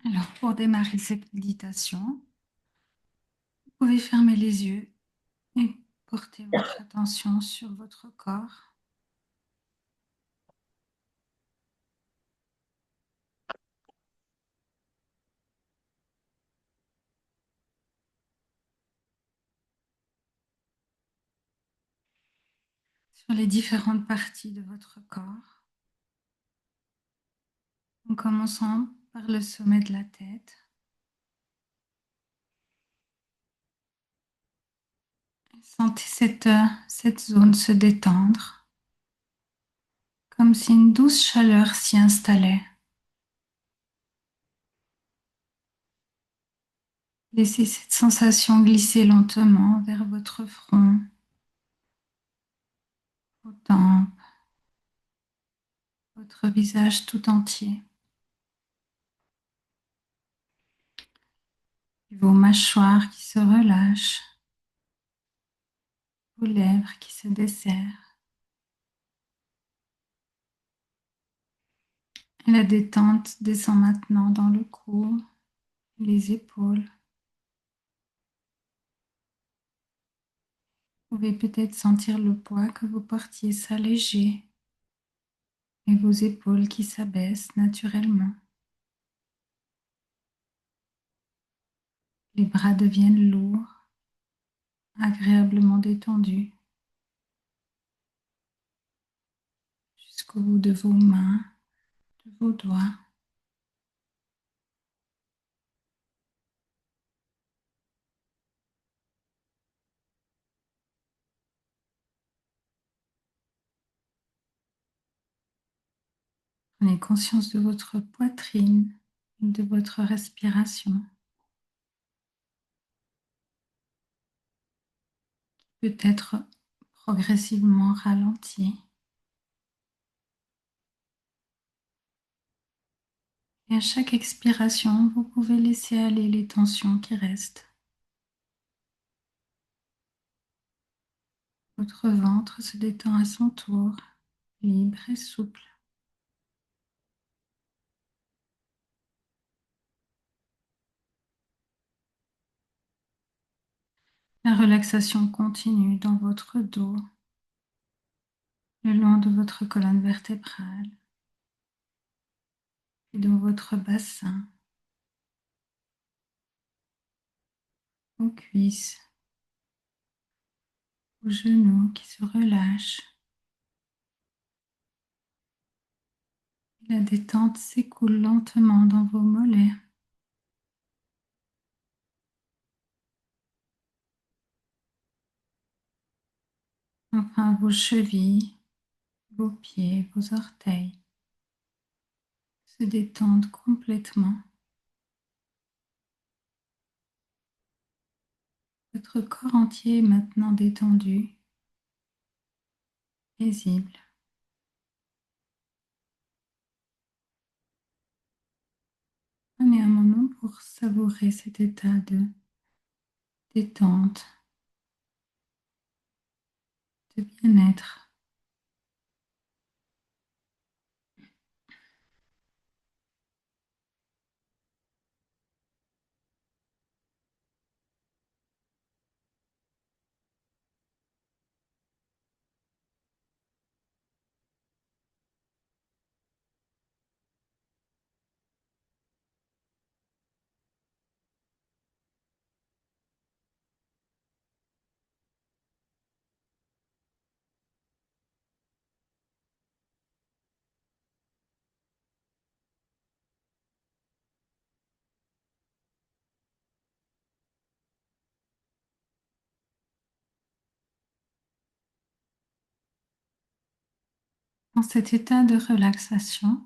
Alors, pour démarrer cette méditation, vous pouvez fermer les yeux et porter votre attention sur votre corps. Sur les différentes parties de votre corps, en commençant par le sommet de la tête. Sentez cette zone se détendre, comme si une douce chaleur s'y installait. Laissez cette sensation glisser lentement vers votre front, vos tempes, votre visage tout entier, vos mâchoires qui se relâchent, vos lèvres qui se desserrent. Et la détente descend maintenant dans le cou, les épaules. Vous pouvez peut-être sentir le poids que vous portiez s'alléger et vos épaules qui s'abaissent naturellement. Les bras deviennent lourds, agréablement détendus, jusqu'au bout de vos mains, de vos doigts. Prenez conscience de votre poitrine et de votre respiration, peut être progressivement ralentie. Et à chaque expiration, vous pouvez laisser aller les tensions qui restent. Votre ventre se détend à son tour, libre et souple. La relaxation continue dans votre dos, le long de votre colonne vertébrale et dans votre bassin, vos cuisses, vos genoux qui se relâchent. La détente s'écoule lentement dans vos mollets. Enfin, vos chevilles, vos pieds, vos orteils se détendent complètement. Votre corps entier est maintenant détendu, paisible. Prenez un moment pour savourer cet état de détente, de bien-être. Dans cet état de relaxation,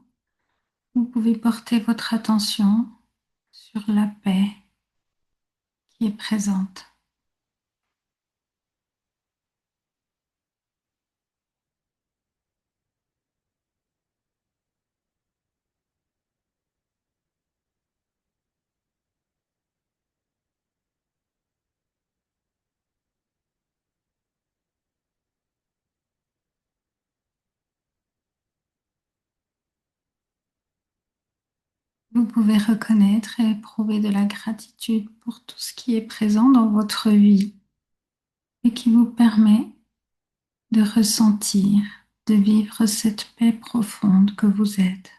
vous pouvez porter votre attention sur la paix qui est présente. Vous vous pouvez reconnaître et éprouver de la gratitude pour tout ce qui est présent dans votre vie et qui vous permet de ressentir, de vivre cette paix profonde que vous êtes.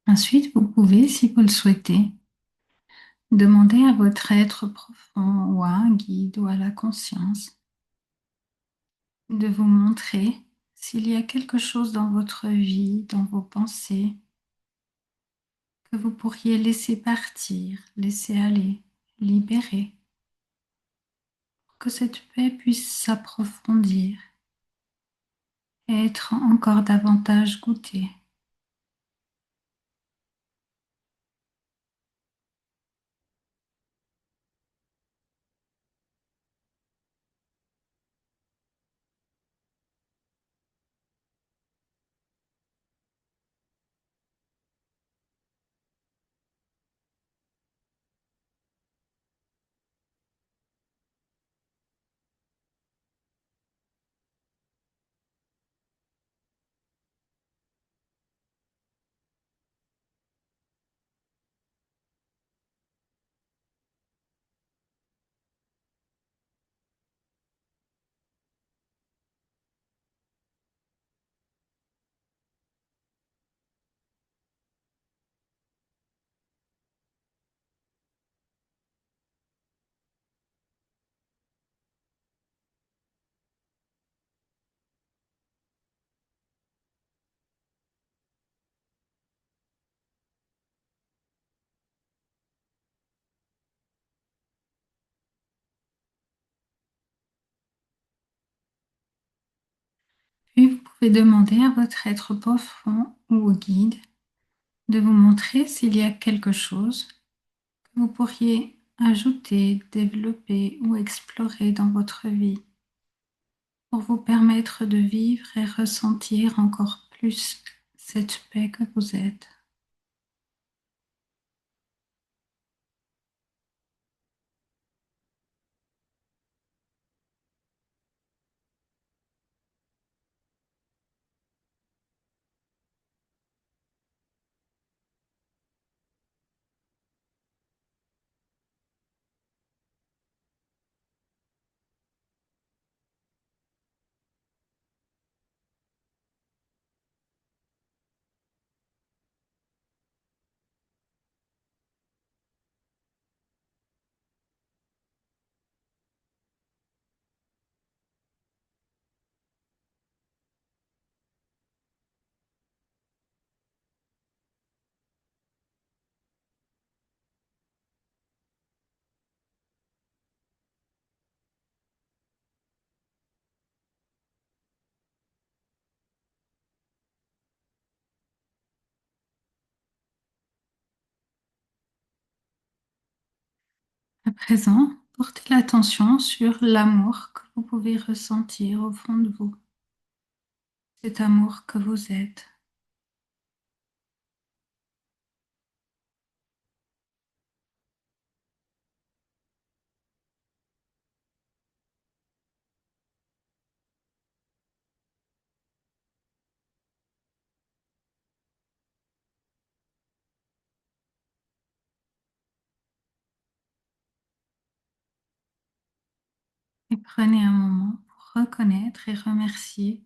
Ensuite, vous pouvez, si vous le souhaitez, demander à votre être profond ou à un guide ou à la conscience de vous montrer s'il y a quelque chose dans votre vie, dans vos pensées, que vous pourriez laisser partir, laisser aller, libérer, pour que cette paix puisse s'approfondir et être encore davantage goûtée. Puis vous pouvez demander à votre être profond ou au guide de vous montrer s'il y a quelque chose que vous pourriez ajouter, développer ou explorer dans votre vie pour vous permettre de vivre et ressentir encore plus cette paix que vous êtes. À présent, portez l'attention sur l'amour que vous pouvez ressentir au fond de vous, cet amour que vous êtes. Et prenez un moment pour reconnaître et remercier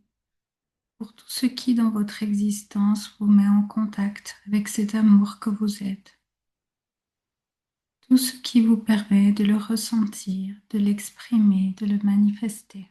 pour tout ce qui dans votre existence vous met en contact avec cet amour que vous êtes. Tout ce qui vous permet de le ressentir, de l'exprimer, de le manifester.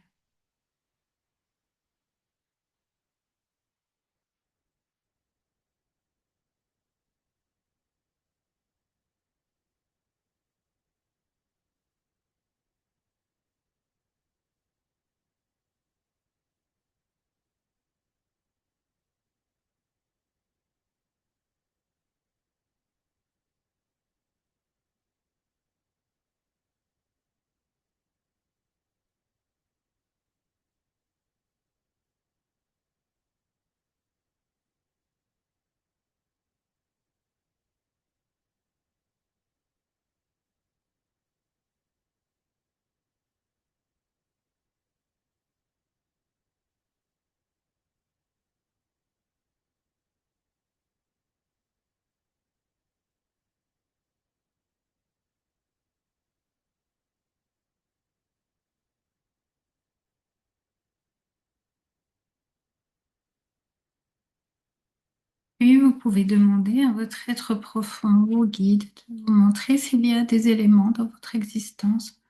pouvez demander à votre être profond ou au guide de vous montrer s'il y a des éléments dans votre existence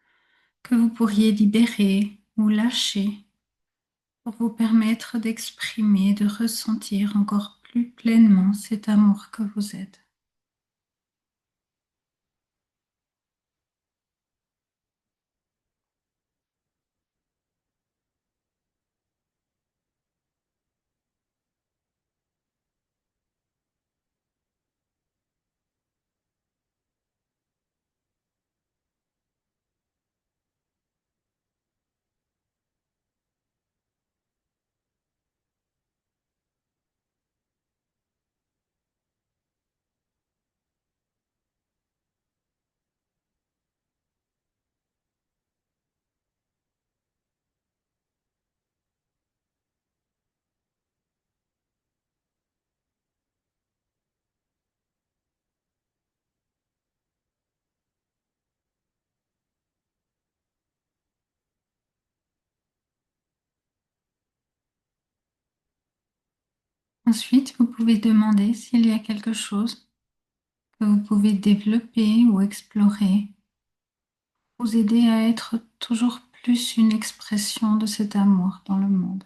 que vous pourriez libérer ou lâcher pour vous permettre d'exprimer, de ressentir encore plus pleinement cet amour que vous êtes. Ensuite, vous pouvez demander s'il y a quelque chose que vous pouvez développer ou explorer, vous aider à être toujours plus une expression de cet amour dans le monde.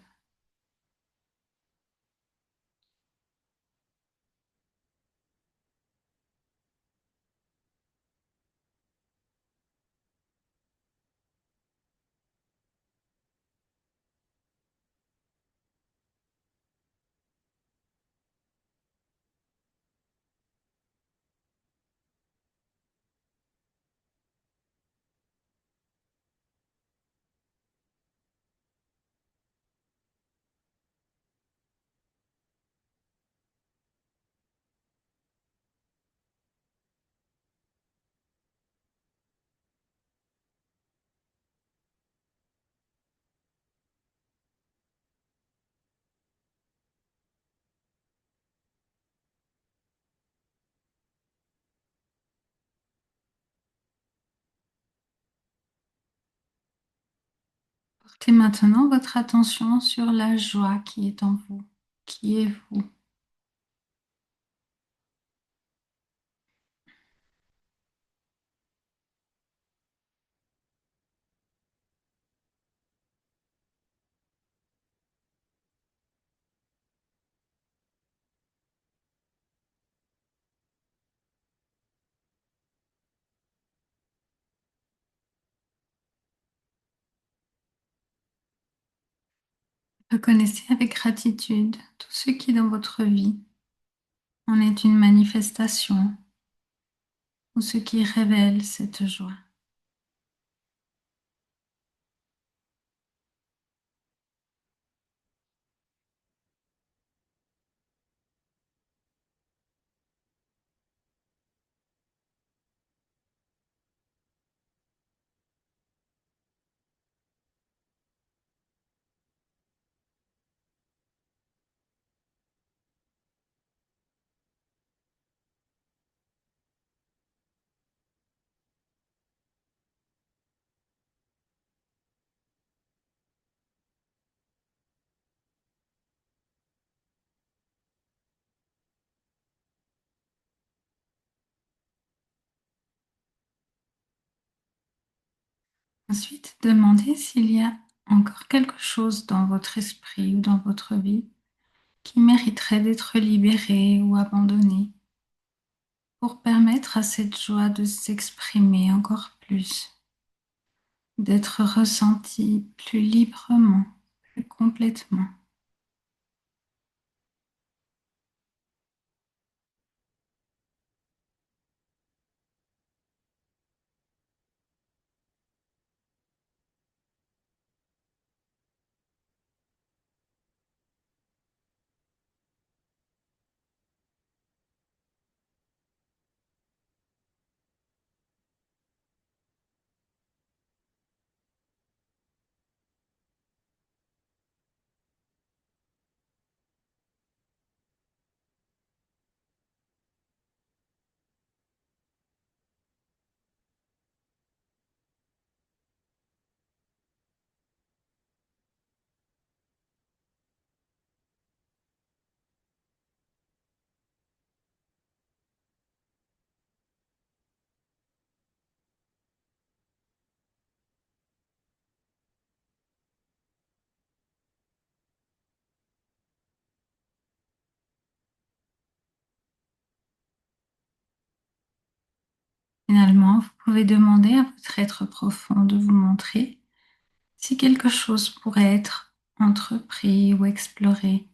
Portez maintenant votre attention sur la joie qui est en vous, qui est vous. Reconnaissez avec gratitude tout ce qui dans votre vie en est une manifestation ou ce qui révèle cette joie. Ensuite, demandez s'il y a encore quelque chose dans votre esprit ou dans votre vie qui mériterait d'être libéré ou abandonné pour permettre à cette joie de s'exprimer encore plus, d'être ressentie plus librement, plus complètement. Finalement, vous pouvez demander à votre être profond de vous montrer si quelque chose pourrait être entrepris ou exploré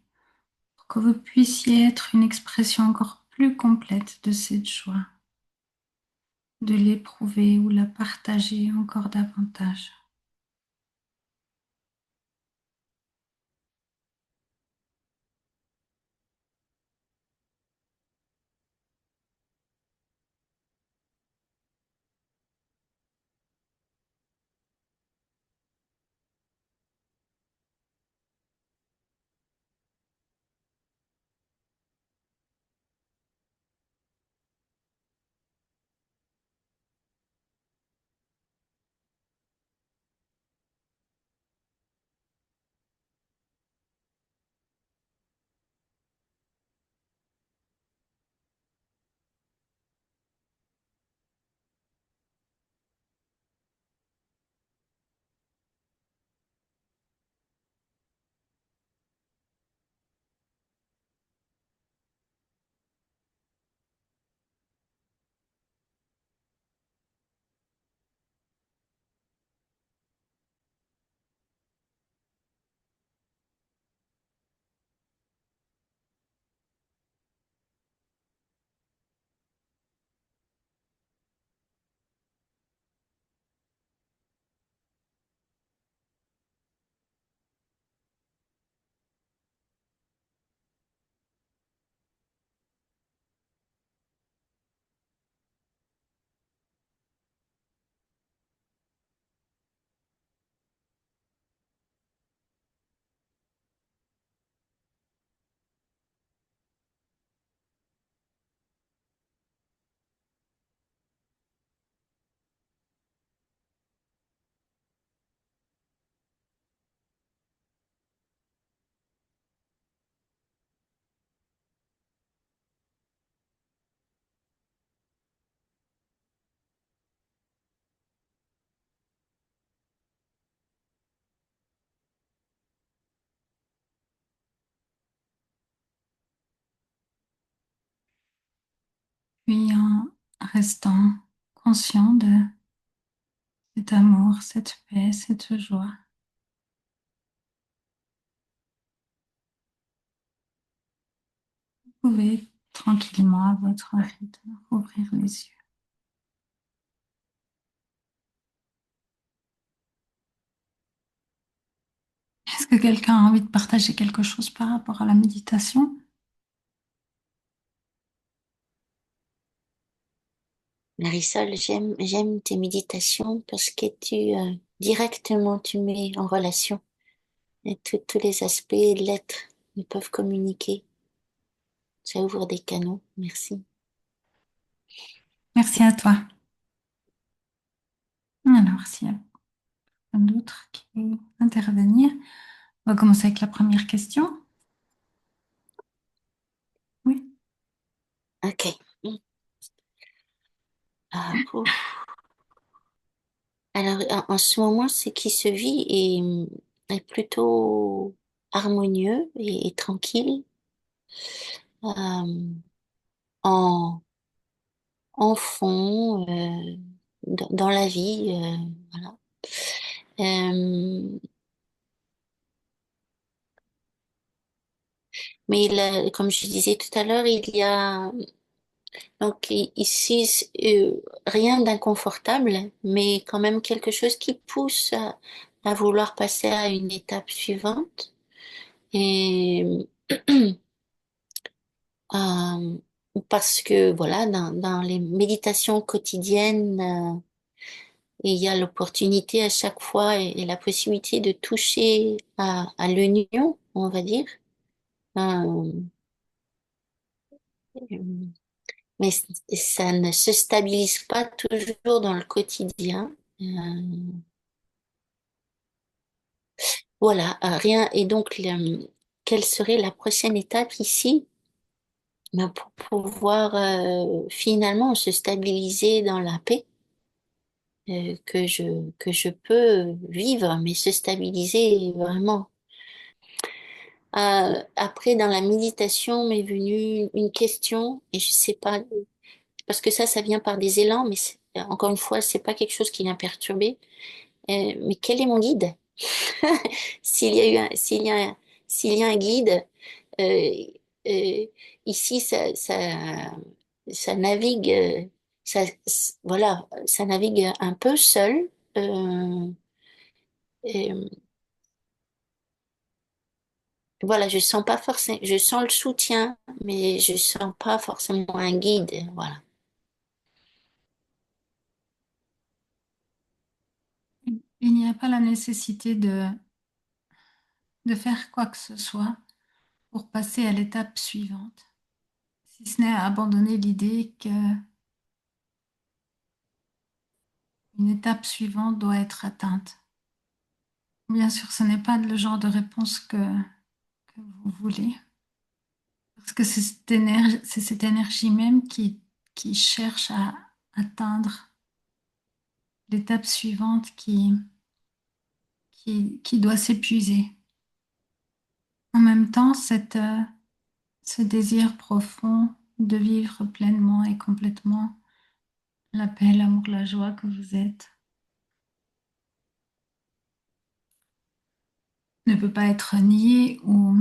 pour que vous puissiez être une expression encore plus complète de cette joie, de l'éprouver ou la partager encore davantage. Puis en restant conscient de cet amour, cette paix, cette joie, vous pouvez tranquillement à votre rythme ouvrir les yeux. Est-ce que quelqu'un a envie de partager quelque chose par rapport à la méditation? Marisol, j'aime tes méditations parce que directement tu mets en relation et tous les aspects de l'être. Ils peuvent communiquer. Ça ouvre des canaux. Merci. Merci à toi. Alors, s'il y a quelqu'un d'autre qui veut intervenir, on va commencer avec la première question. Oui. Ok. Ouf. Alors, en ce moment, ce qui se vit est plutôt harmonieux et tranquille. Euh, en, en fond, dans la vie, voilà. Euh, mais comme je disais tout à l'heure, il y a donc ici rien d'inconfortable, mais quand même quelque chose qui pousse à vouloir passer à une étape suivante. Et euh, parce que voilà, dans les méditations quotidiennes, il y a l'opportunité à chaque fois et la possibilité de toucher à l'union, on va dire. Euh, mais ça ne se stabilise pas toujours dans le quotidien. Euh, voilà, rien. Et donc, quelle serait la prochaine étape ici? Ben, pour pouvoir finalement se stabiliser dans la paix que je peux vivre, mais se stabiliser vraiment. Après, dans la méditation, m'est venue une question, et je sais pas, parce que ça vient par des élans, mais encore une fois, c'est pas quelque chose qui vient perturber. Mais quel est mon guide? S'il y a eu s'il y a un guide, euh, euh, ici, ça navigue, voilà, ça navigue un peu seul. Euh, voilà, je sens pas forcément, je sens le soutien, mais je sens pas forcément un guide. Voilà. Il n'y a pas la nécessité de faire quoi que ce soit pour passer à l'étape suivante, si ce n'est à abandonner l'idée qu'une étape suivante doit être atteinte. Bien sûr, ce n'est pas le genre de réponse que vous voulez, parce que c'est cette énergie même qui cherche à atteindre l'étape suivante qui doit s'épuiser. En même temps, ce désir profond de vivre pleinement et complètement la paix, l'amour, la joie que vous êtes ne peut pas être nié ou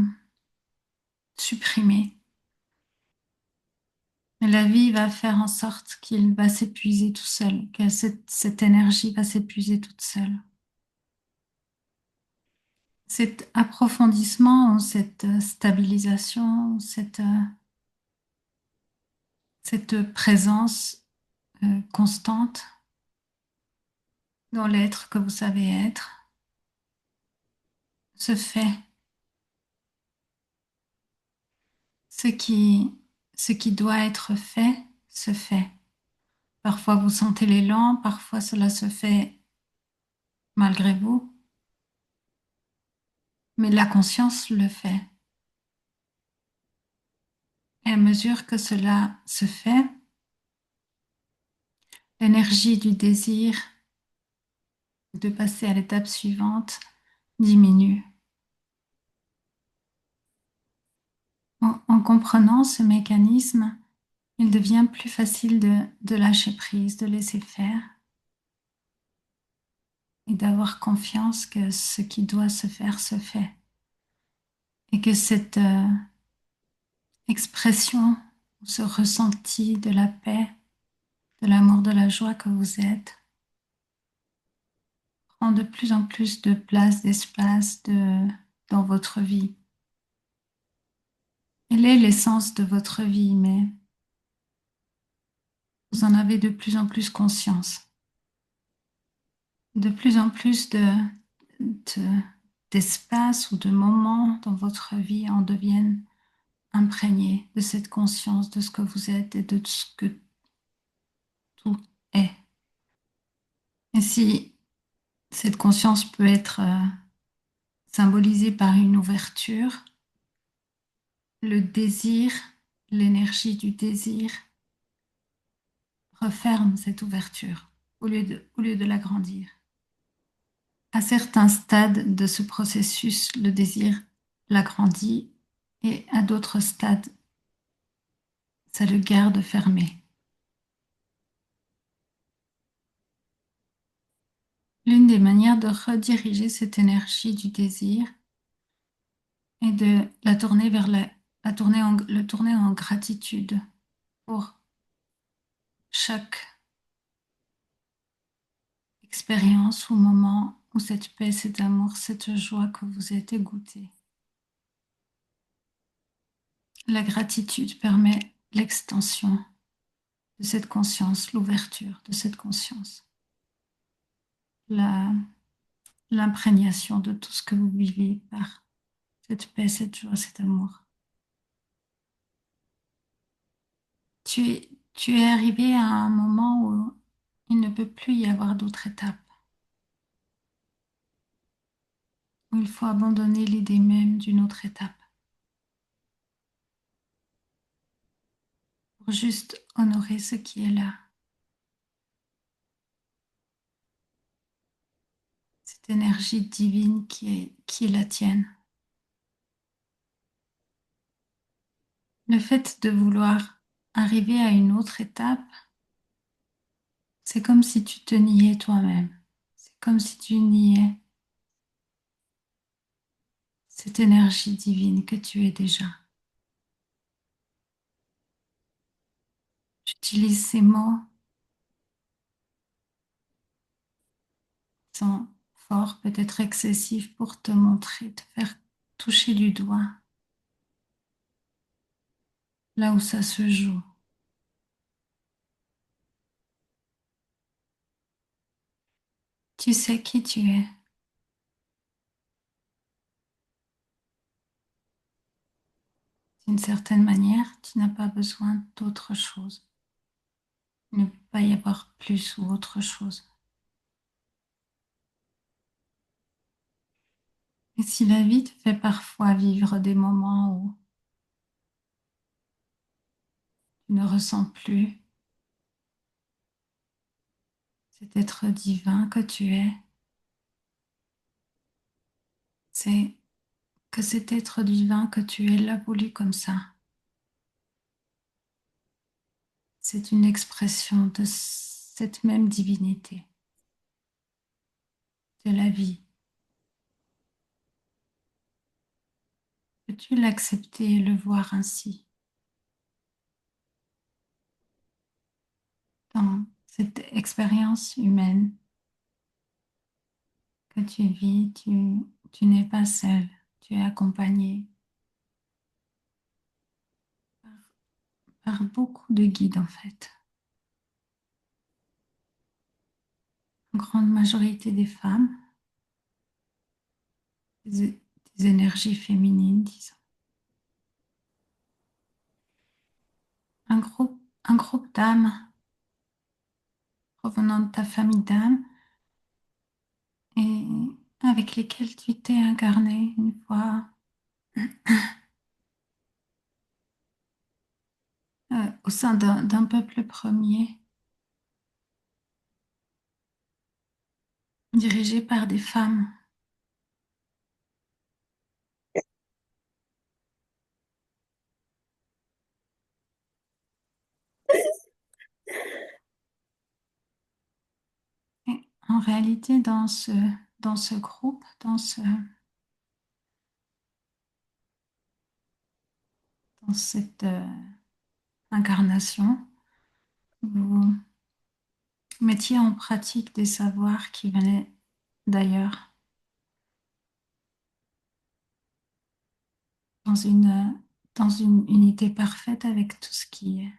supprimé. Mais la vie va faire en sorte qu'il va s'épuiser tout seul, que cette énergie va s'épuiser toute seule. Cet approfondissement, cette stabilisation, cette présence constante dans l'être que vous savez être se fait. Ce qui, ce qui doit être fait se fait. Parfois vous sentez l'élan, parfois cela se fait malgré vous, mais la conscience le fait. Et à mesure que cela se fait, l'énergie du désir de passer à l'étape suivante diminue. En comprenant ce mécanisme, il devient plus facile de lâcher prise, de laisser faire et d'avoir confiance que ce qui doit se faire se fait et que cette expression, ce ressenti de la paix, de l'amour, de la joie que vous êtes prend de plus en plus de place, d'espace dans votre vie. Elle est l'essence de votre vie, mais vous en avez de plus en plus conscience. De plus en plus de- d'espace ou de moments dans votre vie en deviennent imprégnés de cette conscience de ce que vous êtes et de ce que tout est. Et si cette conscience peut être symbolisée par une ouverture, le désir, l'énergie du désir referme cette ouverture au lieu de l'agrandir. À certains stades de ce processus, le désir l'agrandit et à d'autres stades, ça le garde fermé. L'une des manières de rediriger cette énergie du désir est de la tourner le tourner en gratitude pour chaque expérience ou moment où cette paix, cet amour, cette joie que vous êtes goûté. La gratitude permet l'extension de cette conscience, l'ouverture de cette conscience, la, l'imprégnation de tout ce que vous vivez par cette paix, cette joie, cet amour. Tu es arrivé à un moment où il ne peut plus y avoir d'autre étape, où il faut abandonner l'idée même d'une autre étape pour juste honorer ce qui est là, cette énergie divine qui est la tienne. Le fait de vouloir arriver à une autre étape C'est comme si tu te niais toi-même. C'est comme si tu niais cette énergie divine que tu es déjà. J'utilise ces mots qui sont forts, peut-être excessifs, pour te montrer, te faire toucher du doigt là où ça se joue. Tu sais qui tu es. D'une certaine manière, tu n'as pas besoin d'autre chose. Il ne peut pas y avoir plus ou autre chose. Et si la vie te fait parfois vivre des moments où tu ne ressens plus cet être divin que tu es, c'est que cet être divin que tu es l'a voulu comme ça. C'est une expression de cette même divinité, de la vie. Peux-tu l'accepter et le voir ainsi dans cette expérience humaine que tu vis? Tu n'es pas seul, tu es accompagné par beaucoup de guides en fait. Une grande majorité des femmes, des énergies féminines, disons. Un groupe d'âmes provenant de ta famille d'âmes et avec lesquelles tu t'es incarné une fois au sein d'un peuple premier, dirigé par des femmes. Et en réalité, dans ce groupe, dans cette incarnation, vous mettiez en pratique des savoirs qui venaient d'ailleurs, dans dans une unité parfaite avec tout ce qui est,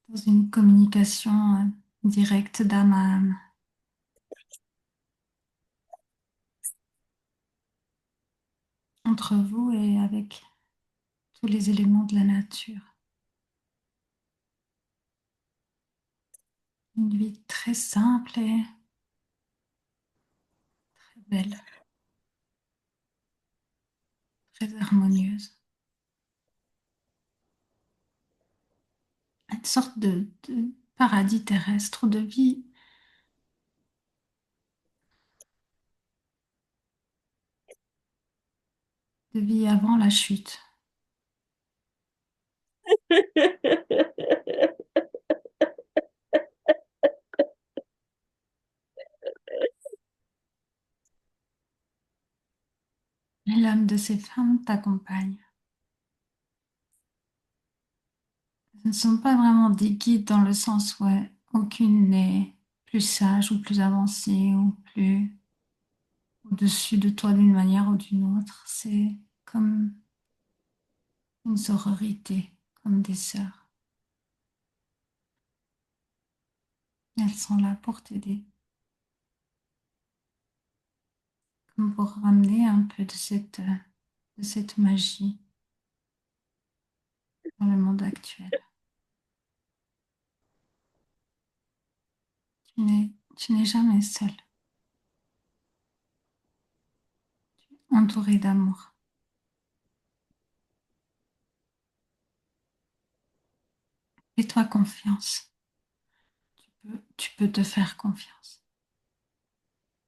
dans une communication directe d'âme à âme entre vous et avec tous les éléments de la nature. Une vie très simple et très belle, très harmonieuse. Une sorte de paradis terrestre, de vie avant la chute. Et l'âme de ces femmes t'accompagne. Ce ne sont pas vraiment des guides dans le sens où aucune n'est plus sage ou plus avancée ou plus au-dessus de toi d'une manière ou d'une autre. C'est comme une sororité, comme des sœurs. Elles sont là pour t'aider, comme pour ramener un peu de cette magie dans le monde actuel. Tu n'es jamais seul, entouré d'amour. Fais-toi confiance. Tu peux te faire confiance.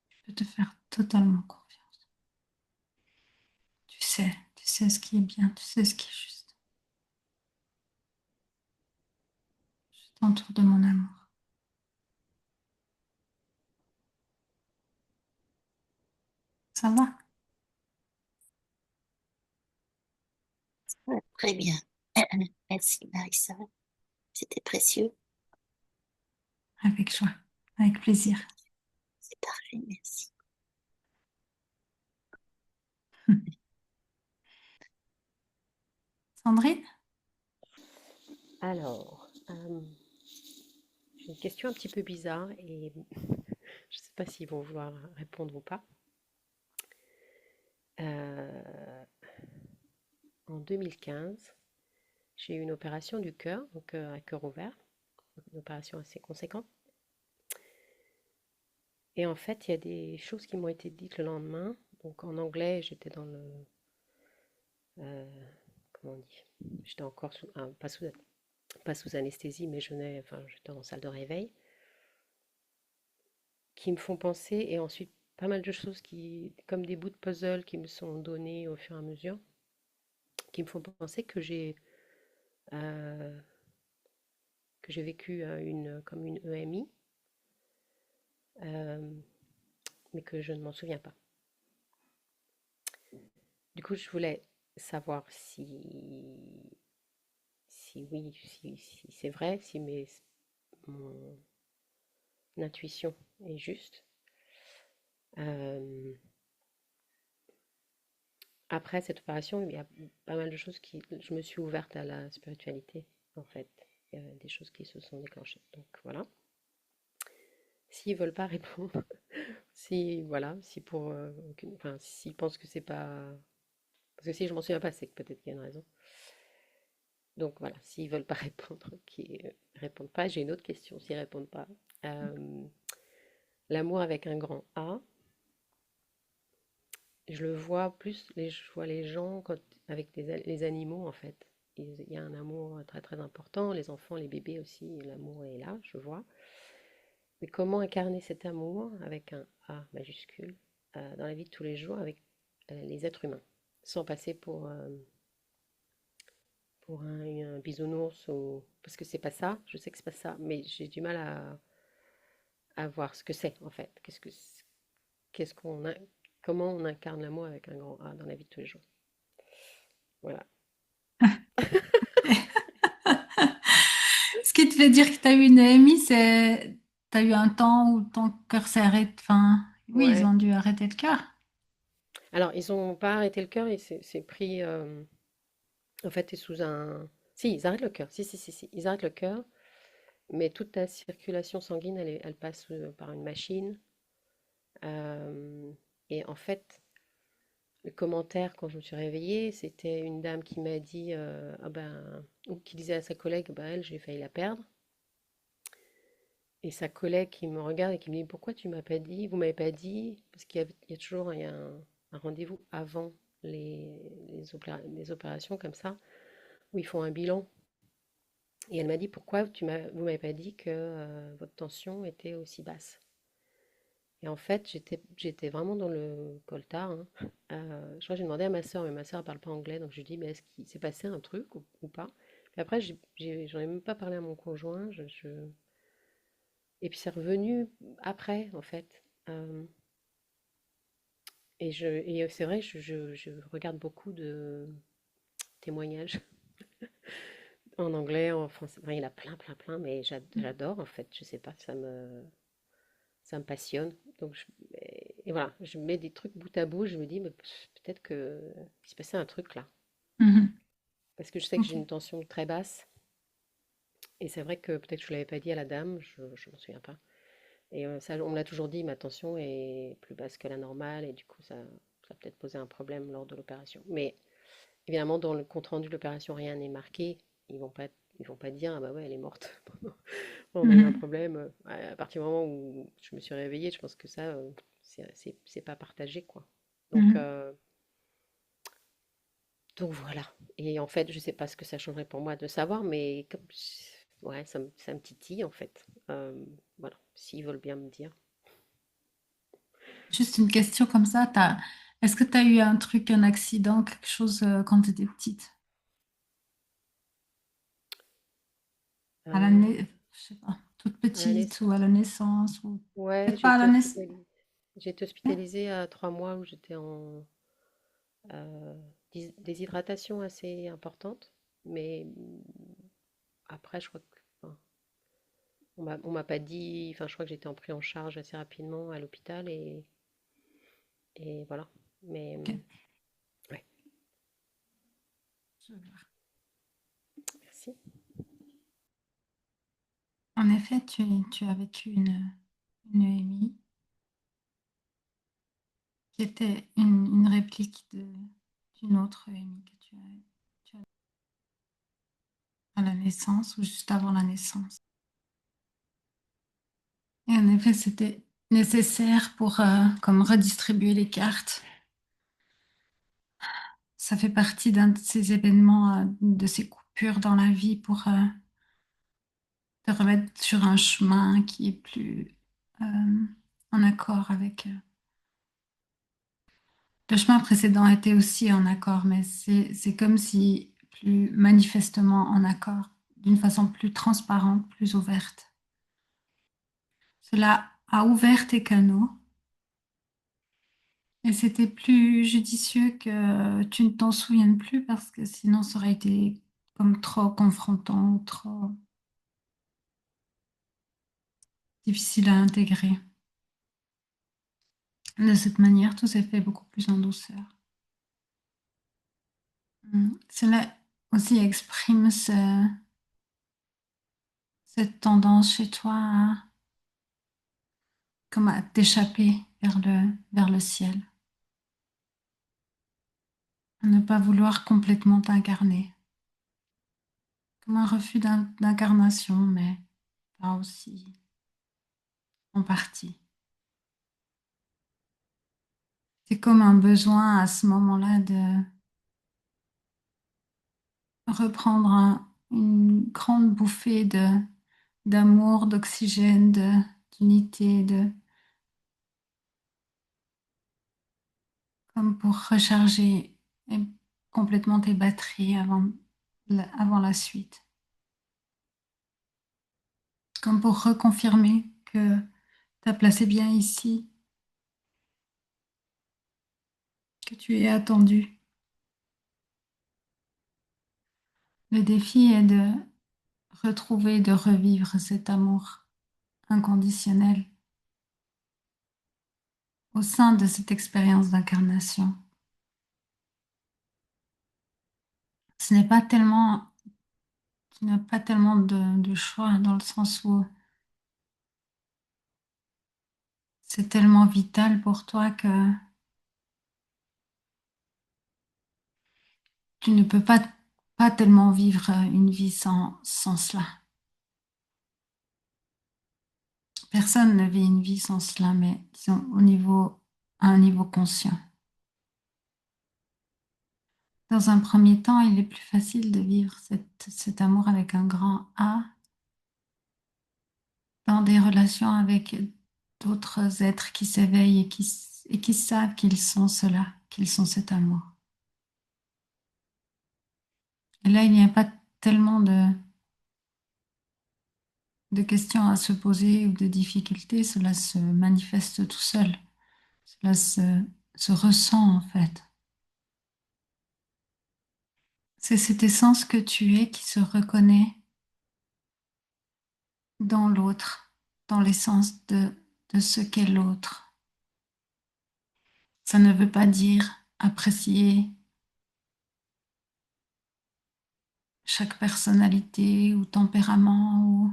Tu peux te faire totalement confiance. Tu sais ce qui est bien, tu sais ce qui est juste. t'entoure de mon amour. Ça va? Ouais, très bien. Merci, Marissa. C'était précieux. Avec joie, avec plaisir. C'est parfait, merci. Sandrine? Alors, j'ai une question un petit peu bizarre et je ne sais pas s'ils vont vouloir répondre ou pas. Euh, En 2015, j'ai eu une opération du cœur, donc à cœur ouvert, une opération assez conséquente. Et en fait, il y a des choses qui m'ont été dites le lendemain. Donc en anglais, j'étais dans le... comment on dit? J'étais encore sous, pas sous anesthésie, mais j'étais en salle de réveil, qui me font penser, et ensuite pas mal de choses qui, comme des bouts de puzzle qui me sont donnés au fur et à mesure, qui me font penser euh, que j'ai vécu comme une EMI, euh, mais que je ne m'en souviens pas. Du coup, je voulais savoir si oui, si c'est vrai, si mon intuition est juste. Euh, Après cette opération, il y a pas mal de choses je me suis ouverte à la spiritualité, en fait. Il y a des choses qui se sont déclenchées. Donc voilà. S'ils veulent pas répondre, si voilà, si pour enfin, s'ils pensent que c'est pas, parce que si je m'en souviens pas, c'est que peut-être qu'il y a une raison. Donc voilà, s'ils veulent pas répondre, qui répondent pas. J'ai une autre question. S'ils répondent pas, Euh, l'amour avec un grand A, je le vois plus, je vois les gens avec les animaux en fait. Il y a un amour très très important. Les enfants, les bébés aussi, l'amour est là, je vois. Mais comment incarner cet amour avec un A majuscule dans la vie de tous les jours avec les êtres humains, sans passer pour un bisounours ou... Parce que c'est pas ça, je sais que c'est pas ça, mais j'ai du mal à voir ce que c'est en fait. Qu'est-ce qu'on a, comment on incarne l'amour avec un grand A dans la vie de tous les jours. Voilà. Ce qui te fait dire que tu as eu une EMI, c'est tu as eu un temps où ton cœur s'est arrêté. Enfin, oui, ils Ouais. ont dû arrêter le cœur. Alors, ils ont pas arrêté le cœur, et c'est pris. En fait, t'es sous un. Si, ils arrêtent le cœur. Si. Ils arrêtent le cœur, mais toute ta circulation sanguine, elle passe par une machine. Euh, et en fait, le commentaire quand je me suis réveillée, c'était une dame qui m'a dit, ah ben, ou qui disait à sa collègue, bah elle, j'ai failli la perdre. Et sa collègue qui me regarde et qui me dit, pourquoi tu m'as pas dit, vous m'avez pas dit, parce il y a toujours un rendez-vous avant les opérations comme ça, où ils font un bilan. Et elle m'a dit, pourquoi vous m'avez pas dit que votre tension était aussi basse. Et en fait, j'étais vraiment dans le coltard, hein. Je crois que j'ai demandé à ma sœur, mais ma sœur ne parle pas anglais, donc je lui ai dit, mais est-ce qu'il s'est passé un truc ou pas? Puis après, j'en ai même pas parlé à mon conjoint. Et puis c'est revenu après, en fait. Et c'est vrai, je regarde beaucoup de témoignages en anglais, en français. Enfin, il y en a plein, mais j'adore, en fait. Je sais pas, ça me passionne. Donc, et voilà, je mets des trucs bout à bout, je me dis, mais peut-être que il s'est passé un truc là. Mhm. Parce que je sais que j'ai Ok. une tension très basse. Et c'est vrai que peut-être que je ne l'avais pas dit à la dame, je ne m'en souviens pas. Et ça, on me l'a toujours dit, ma tension est plus basse que la normale, et du coup, ça a peut-être posé un problème lors de l'opération. Mais évidemment, dans le compte-rendu de l'opération, rien n'est marqué. Ils vont pas dire, ah bah ouais, elle est morte. On a eu un Mhm. problème. À partir du moment où je me suis réveillée, je pense que ça, c'est pas partagé, quoi. Donc, Mhm. euh, donc voilà. Et en fait, je sais pas ce que ça changerait pour moi de savoir, mais ouais, ça me titille en fait. Voilà, s'ils veulent bien me dire. Juste une question comme ça. Est-ce que tu as eu un truc, un accident, quelque chose quand tu étais petite? À la Euh, nai- je sais pas, toute À la petite ou à la naissance. naissance ou Ouais, peut-être pas à la naissance. j'ai été hospitalisée à 3 mois où j'étais en déshydratation assez importante. Mais après, je crois que, enfin, on m'a pas dit, enfin, je crois que j'étais pris en charge assez rapidement à l'hôpital et voilà. Mais Ok, ouais, je vois. merci. En effet, tu as vécu une EMI qui était une réplique d'une autre EMI que tu as à la naissance ou juste avant la naissance. Et en effet, c'était nécessaire pour comme redistribuer les cartes. Ça fait partie d'un de ces événements, de ces coupures dans la vie pour te remettre sur un chemin qui est plus en accord avec... Le chemin précédent était aussi en accord, mais c'est comme si plus manifestement en accord, d'une façon plus transparente, plus ouverte. Cela a ouvert tes canaux et c'était plus judicieux que tu ne t'en souviennes plus parce que sinon ça aurait été comme trop confrontant ou trop difficile à intégrer. De cette manière, tout s'est fait beaucoup plus en douceur. Cela aussi exprime cette tendance chez toi comme à t'échapper vers le ciel, à ne pas vouloir complètement t'incarner, comme un refus d'incarnation, mais pas aussi en partie. C'est comme un besoin à ce moment-là de reprendre une grande bouffée d'amour, d'oxygène, d'unité, comme pour recharger complètement tes batteries avant la suite. Comme pour reconfirmer que ta place est bien ici, que tu es attendu. Le défi est de retrouver, de revivre cet amour inconditionnel au sein de cette expérience d'incarnation. Ce n'est pas tellement, tu n'as pas tellement de choix dans le sens où c'est tellement vital pour toi que tu ne peux pas tellement vivre une vie sans cela. Personne ne vit une vie sans cela, mais disons à un niveau conscient. Dans un premier temps, il est plus facile de vivre cet amour avec un grand A dans des relations avec d'autres êtres qui s'éveillent et qui savent qu'ils sont cela, qu'ils sont cet amour. Et là, il n'y a pas tellement de questions à se poser ou de difficultés, cela se manifeste tout seul, cela se ressent en fait. C'est cette essence que tu es qui se reconnaît dans l'autre, dans l'essence de ce qu'est l'autre. Ça ne veut pas dire apprécier chaque personnalité ou tempérament ou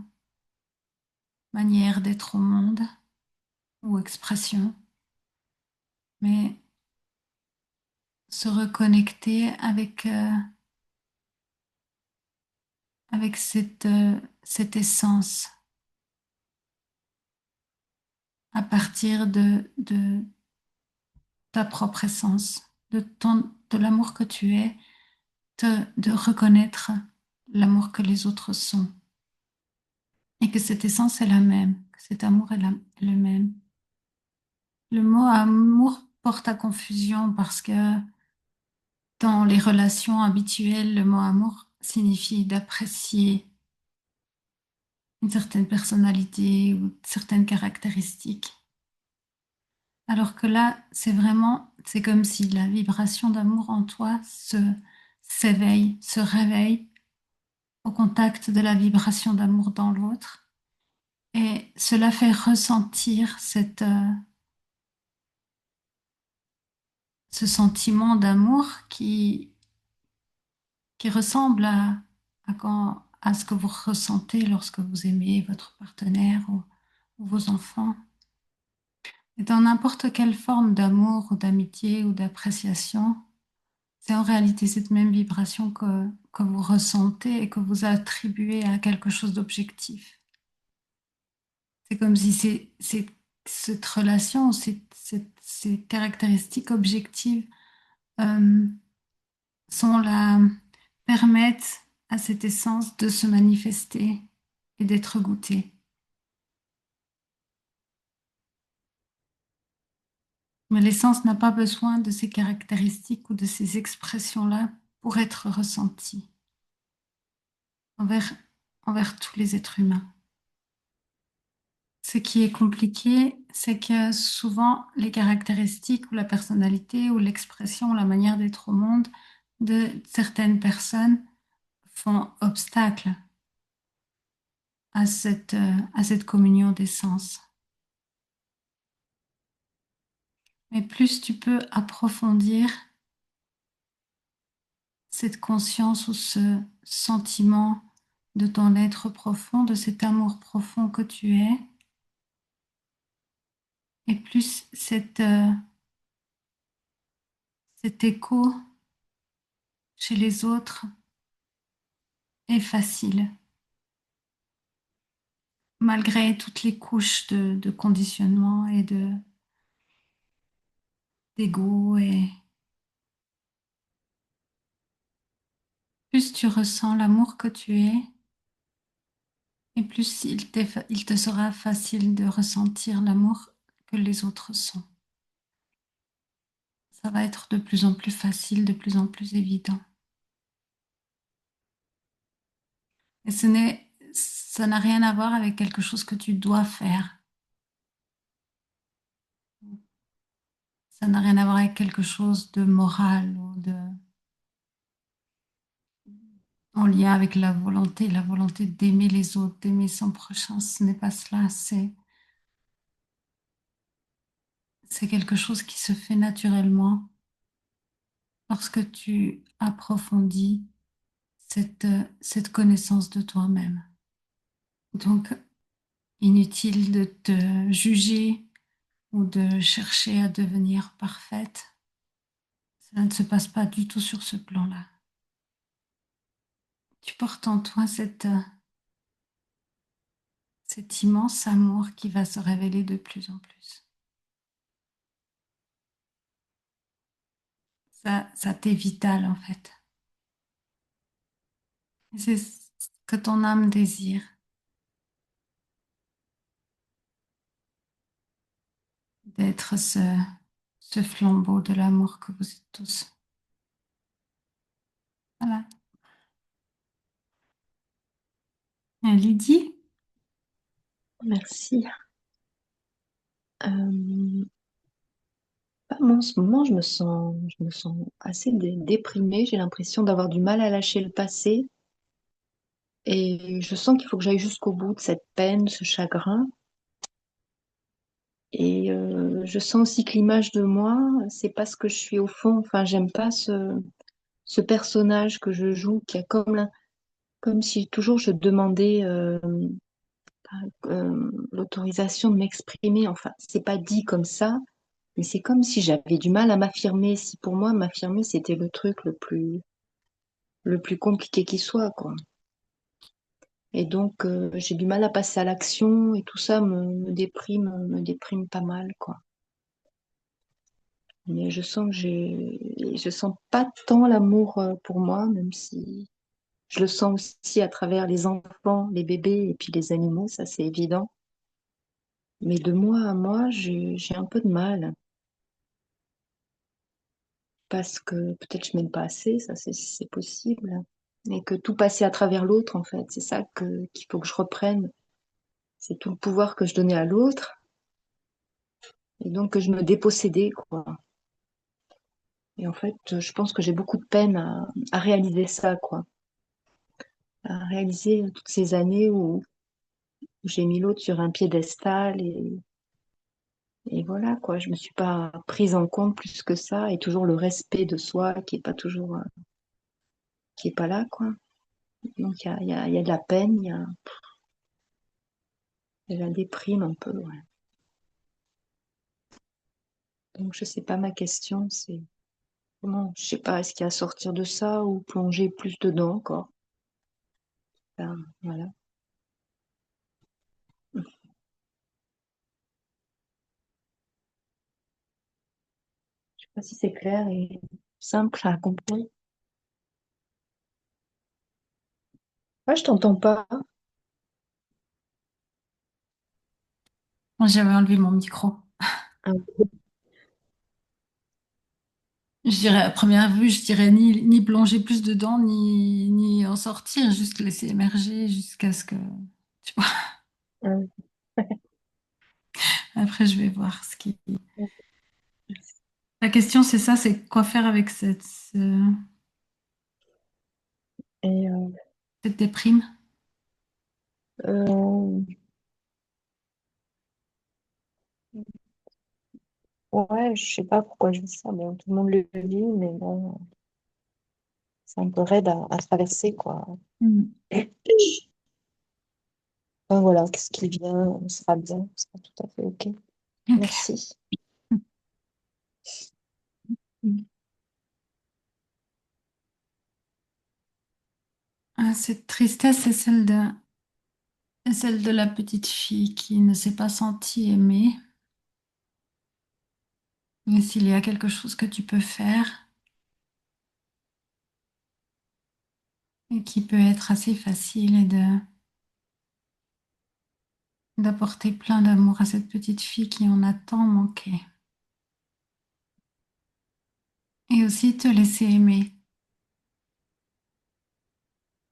manière d'être au monde ou expression, mais se reconnecter avec cette essence à partir de ta propre essence, de l'amour que tu es, de reconnaître l'amour que les autres sont et que cette essence est la même, que cet amour est le même. Le mot amour porte à confusion parce que dans les relations habituelles, le mot amour signifie d'apprécier une certaine personnalité ou certaines caractéristiques. Alors que là, c'est comme si la vibration d'amour en toi se réveille au contact de la vibration d'amour dans l'autre. Et cela fait ressentir ce sentiment d'amour qui ressemble à ce que vous ressentez lorsque vous aimez votre partenaire ou vos enfants. Et dans n'importe quelle forme d'amour ou d'amitié ou d'appréciation, c'est en réalité cette même vibration que vous ressentez et que vous attribuez à quelque chose d'objectif. C'est comme si cette relation, ces caractéristiques objectives euh, sont là, permettent à cette essence de se manifester et d'être goûtée. Mais l'essence n'a pas besoin de ces caractéristiques ou de ces expressions-là pour être ressentie envers, envers tous les êtres humains. Ce qui est compliqué, c'est que souvent les caractéristiques ou la personnalité ou l'expression ou la manière d'être au monde de certaines personnes font obstacle à cette communion d'essence. Mais plus tu peux approfondir cette conscience ou ce sentiment de ton être profond, de cet amour profond que tu es, et plus cet écho chez les autres est facile, malgré toutes les couches de conditionnement et d'ego. Et plus tu ressens l'amour que tu es, et plus il te sera facile de ressentir l'amour que les autres sont. Ça va être de plus en plus facile, de plus en plus évident. Et ça n'a rien à voir avec quelque chose que tu dois faire. Ça n'a rien à voir avec quelque chose de moral ou en lien avec la volonté d'aimer les autres, d'aimer son prochain. Ce n'est pas cela. C'est quelque chose qui se fait naturellement lorsque tu approfondis cette connaissance de toi-même. Donc, inutile de te juger ou de chercher à devenir parfaite. Cela ne se passe pas du tout sur ce plan-là. Tu portes en toi cet immense amour qui va se révéler de plus en plus. Ça t'est vital en fait. Et c'est ce que ton âme désire, d'être ce flambeau de l'amour que vous êtes tous. Voilà. Et Lydie, Merci. Moi, en ce moment, je me sens assez déprimée. J'ai l'impression d'avoir du mal à lâcher le passé. Et je sens qu'il faut que j'aille jusqu'au bout de cette peine, ce chagrin. Et je sens aussi que l'image de moi, c'est pas ce que je suis au fond. Enfin, j'aime pas ce personnage que je joue, qui a comme si toujours je demandais l'autorisation de m'exprimer. Enfin, c'est pas dit comme ça. Mais c'est comme si j'avais du mal à m'affirmer. Si pour moi, m'affirmer, c'était le truc le plus compliqué qui soit, quoi. Et donc, j'ai du mal à passer à l'action et tout ça me déprime pas mal, quoi. Mais je sens pas tant l'amour pour moi, même si je le sens aussi à travers les enfants, les bébés et puis les animaux, ça c'est évident. Mais de moi à moi, j'ai un peu de mal parce que peut-être je m'aime pas assez, ça c'est possible. Et que tout passer à travers l'autre, en fait, c'est ça qu'il faut que je reprenne. C'est tout le pouvoir que je donnais à l'autre et donc que je me dépossédais, quoi. Et en fait, je pense que j'ai beaucoup de peine à réaliser ça, quoi. À réaliser toutes ces années où j'ai mis l'autre sur un piédestal et voilà, quoi. Je me suis pas prise en compte plus que ça et toujours le respect de soi qui est pas toujours, qui est pas là, quoi. Donc il y a de la peine, il y a de la déprime un peu, ouais. Donc je sais pas, ma question, c'est comment, je sais pas, est-ce qu'il y a à sortir de ça ou plonger plus dedans encore? Ben, voilà. Je sais pas si c'est clair et simple à comprendre. Ouais, je t'entends pas. Moi, j'avais enlevé mon micro. Ah, Je dirais, à première vue, je dirais ni plonger plus dedans, ni en sortir, juste laisser émerger jusqu'à ce que, tu vois. ah, Après, je vais voir ce qui. oui. La question, c'est ça, c'est quoi faire avec Et cette déprime? euh, ouais, je sais pas pourquoi je dis ça, mais tout le monde le vit, mais bon, c'est un peu raide à traverser, quoi. Mm. Enfin, voilà, ce qui vient sera bien, sera tout à fait OK. Ok. Merci. Ah, cette tristesse est celle de la petite fille qui ne s'est pas sentie aimée. Mais s'il y a quelque chose que tu peux faire et qui peut être assez facile et d'apporter plein d'amour à cette petite fille qui en a tant manqué. Et aussi te laisser aimer,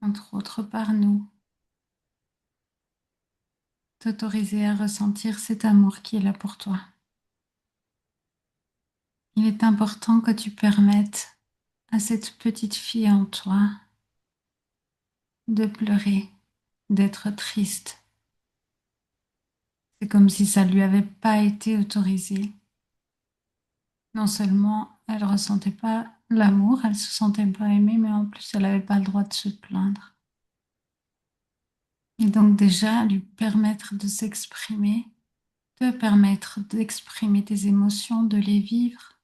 entre autres par nous, t'autoriser à ressentir cet amour qui est là pour toi. Il est important que tu permettes à cette petite fille en toi de pleurer, d'être triste. C'est comme si ça lui avait pas été autorisé. Non seulement elle ressentait pas l'amour, elle se sentait pas aimée, mais en plus elle n'avait pas le droit de se plaindre. Et donc déjà lui permettre de s'exprimer, te permettre d'exprimer tes émotions, de les vivre,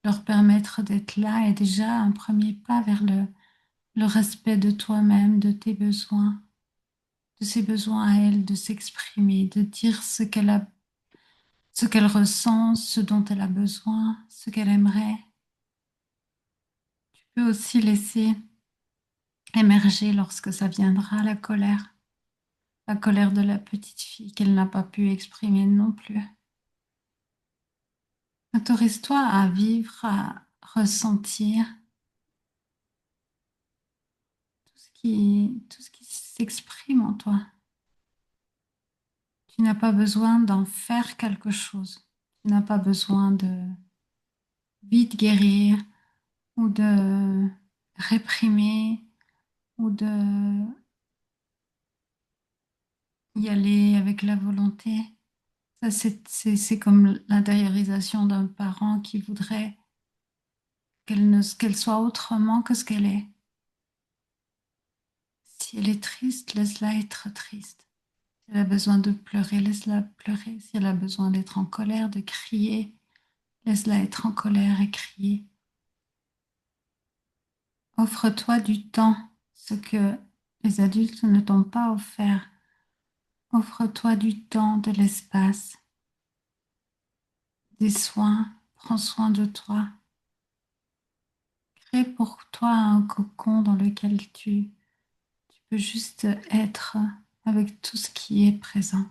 leur permettre d'être là est déjà un premier pas vers le respect de toi-même, de tes besoins, de ses besoins à elle, de s'exprimer, de dire ce qu'elle ressent, ce dont elle a besoin, ce qu'elle aimerait. Tu peux aussi laisser émerger lorsque ça viendra la colère de la petite fille qu'elle n'a pas pu exprimer non plus. Autorise-toi à vivre, à ressentir tout ce qui s'exprime en toi. Tu n'as pas besoin d'en faire quelque chose. Tu n'as pas besoin de vite guérir ou de réprimer ou de y aller avec la volonté. Ça, c'est comme l'intériorisation d'un parent qui voudrait qu'elle soit autrement que ce qu'elle est. Si elle est triste, laisse-la être triste. Si elle a besoin de pleurer, laisse-la pleurer. Si elle a besoin d'être en colère, de crier, laisse-la être en colère et crier. Offre-toi du temps, ce que les adultes ne t'ont pas offert. Offre-toi du temps, de l'espace, des soins. Prends soin de toi. Crée pour toi un cocon dans lequel tu peux juste être avec tout ce qui est présent.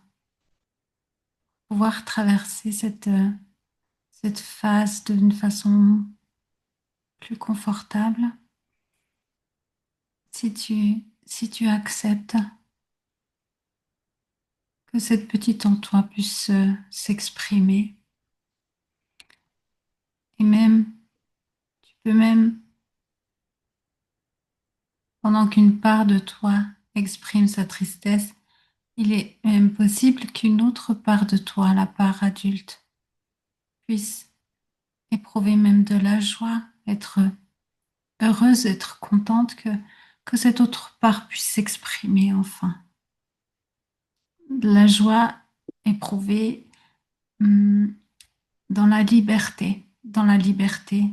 Pouvoir traverser cette phase d'une façon plus confortable si tu acceptes que cette petite en toi puisse s'exprimer. Et même, tu peux même, pendant qu'une part de toi exprime sa tristesse, il est même possible qu'une autre part de toi, la part adulte, puisse éprouver même de la joie, être heureuse, être contente que cette autre part puisse s'exprimer enfin. De la joie éprouvée hum, dans la liberté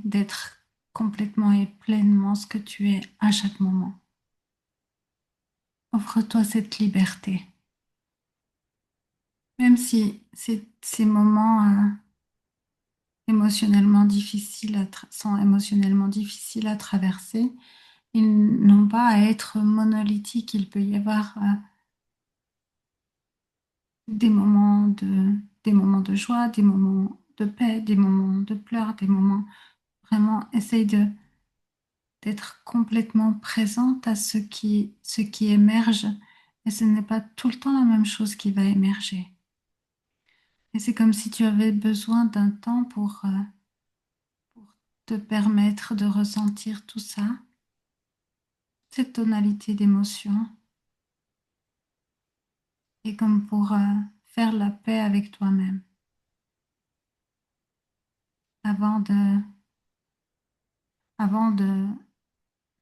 d'être complètement et pleinement ce que tu es à chaque moment. Offre-toi cette liberté. Même si ces moments émotionnellement difficiles sont émotionnellement difficiles à traverser, ils n'ont pas à être monolithiques. Il peut y avoir des moments de joie, des moments de paix, des moments de pleurs, des moments vraiment essaye d'être complètement présente à ce qui émerge. Et ce n'est pas tout le temps la même chose qui va émerger. Et c'est comme si tu avais besoin d'un temps pour te permettre de ressentir tout ça, cette tonalité d'émotion, et comme pour faire la paix avec toi-même avant de, avant de,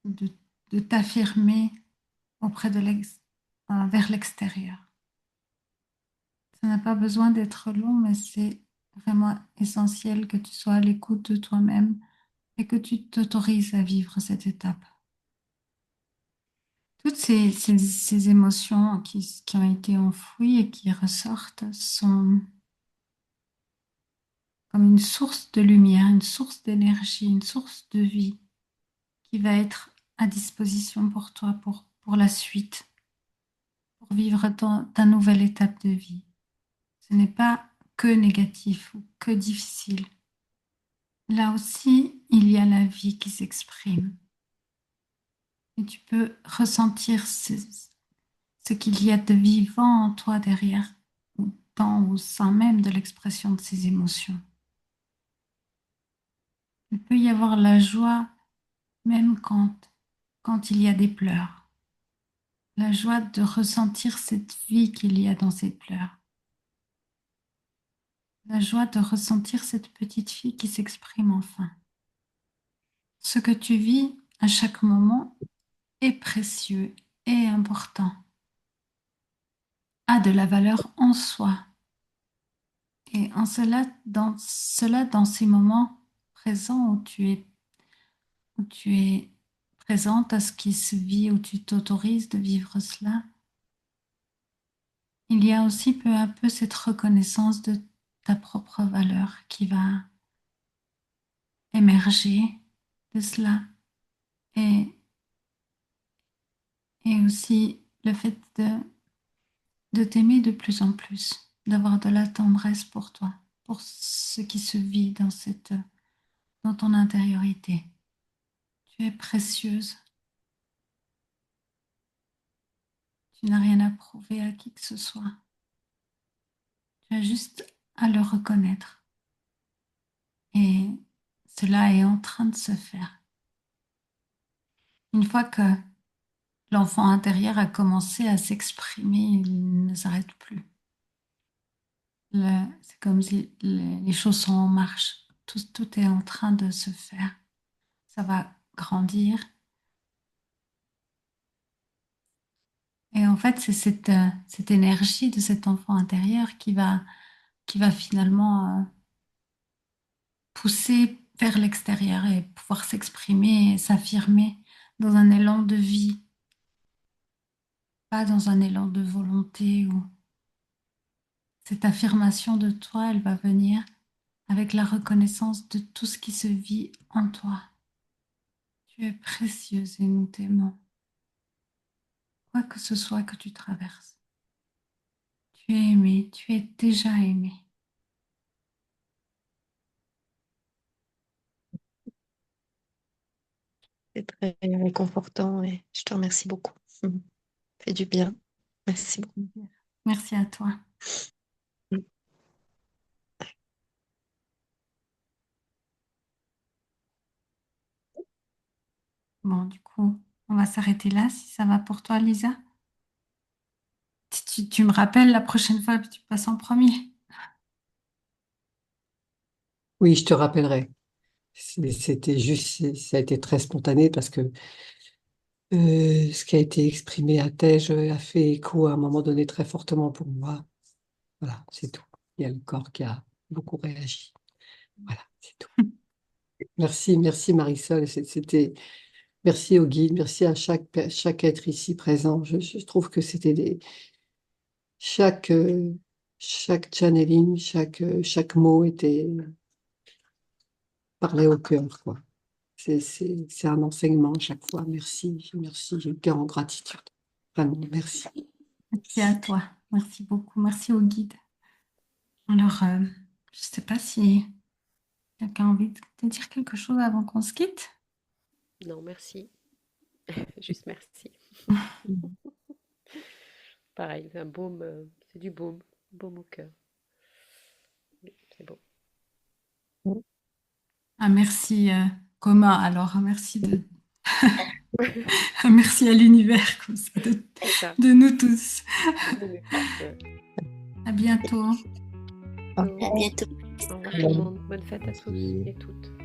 de t'affirmer auprès de vers l'extérieur. Ça n'a pas besoin d'être long, mais c'est vraiment essentiel que tu sois à l'écoute de toi-même et que tu t'autorises à vivre cette étape. Toutes ces émotions qui ont été enfouies et qui ressortent sont comme une source de lumière, une source d'énergie, une source de vie qui va être à disposition pour toi pour la suite, pour vivre ta nouvelle étape de vie. Ce n'est pas que négatif ou que difficile. Là aussi, il y a la vie qui s'exprime. Et tu peux ressentir ce qu'il y a de vivant en toi derrière, ou dans ou sans même de l'expression de ces émotions. Il peut y avoir la joie même quand il y a des pleurs. La joie de ressentir cette vie qu'il y a dans ces pleurs. La joie de ressentir cette petite fille qui s'exprime enfin. Ce que tu vis à chaque moment est précieux et important, a de la valeur en soi. Et en cela, dans ces moments présents où tu es présente à ce qui se vit, où tu t'autorises de vivre cela, il y a aussi peu à peu cette reconnaissance de ta propre valeur qui va émerger de cela. Et, et aussi le fait de t'aimer de plus en plus, d'avoir de la tendresse pour toi, pour ce qui se vit dans ton intériorité. Tu es précieuse. Tu n'as rien à prouver à qui que ce soit. Tu as juste à le reconnaître. Et cela est en train de se faire. Une fois que l'enfant intérieur a commencé à s'exprimer, il ne s'arrête plus. C'est comme si les choses sont en marche. Tout est en train de se faire. Ça va grandir. Et en fait, c'est cette énergie de cet enfant intérieur qui va finalement pousser vers l'extérieur et pouvoir s'exprimer et s'affirmer dans un élan de vie, pas dans un élan de volonté. Ou cette affirmation de toi, elle va venir avec la reconnaissance de tout ce qui se vit en toi. Tu es précieuse et nous t'aimons, quoi que ce soit que tu traverses. Tu es aimée, tu es déjà aimée. C'est très réconfortant et je te remercie beaucoup. Ça fait du bien. Merci beaucoup. Merci à toi. Bon, du coup, on va s'arrêter là si ça va pour toi, Lisa. Tu me rappelles la prochaine fois que tu passes en premier. Oui, je te rappellerai. C'était juste, ça a été très spontané parce que ce qui a été exprimé à Tej a fait écho à un moment donné très fortement pour moi. Voilà, c'est tout. Il y a le corps qui a beaucoup réagi. Voilà, c'est tout. Merci, merci Marisol. Merci au guide, merci à chaque être ici présent. Je trouve que chaque, chaque channeling, chaque mot était parlé au cœur, quoi. C'est un enseignement à chaque fois. Merci, merci, j'ai le cœur en gratitude. Vraiment, merci. Merci à toi. Merci beaucoup. Merci au guide. Alors, je ne sais pas si quelqu'un a envie de te dire quelque chose avant qu'on se quitte. Non, merci. Juste merci. Pareil, c'est un baume, c'est du baume, baume au cœur. Oui, c'est beau. Un merci commun. Alors, un merci un merci à l'univers comme ça, C'est ça. de nous tous. Oui, ouais. À bientôt. À bientôt. Au revoir tout le monde. Bonne fête à tous et toutes.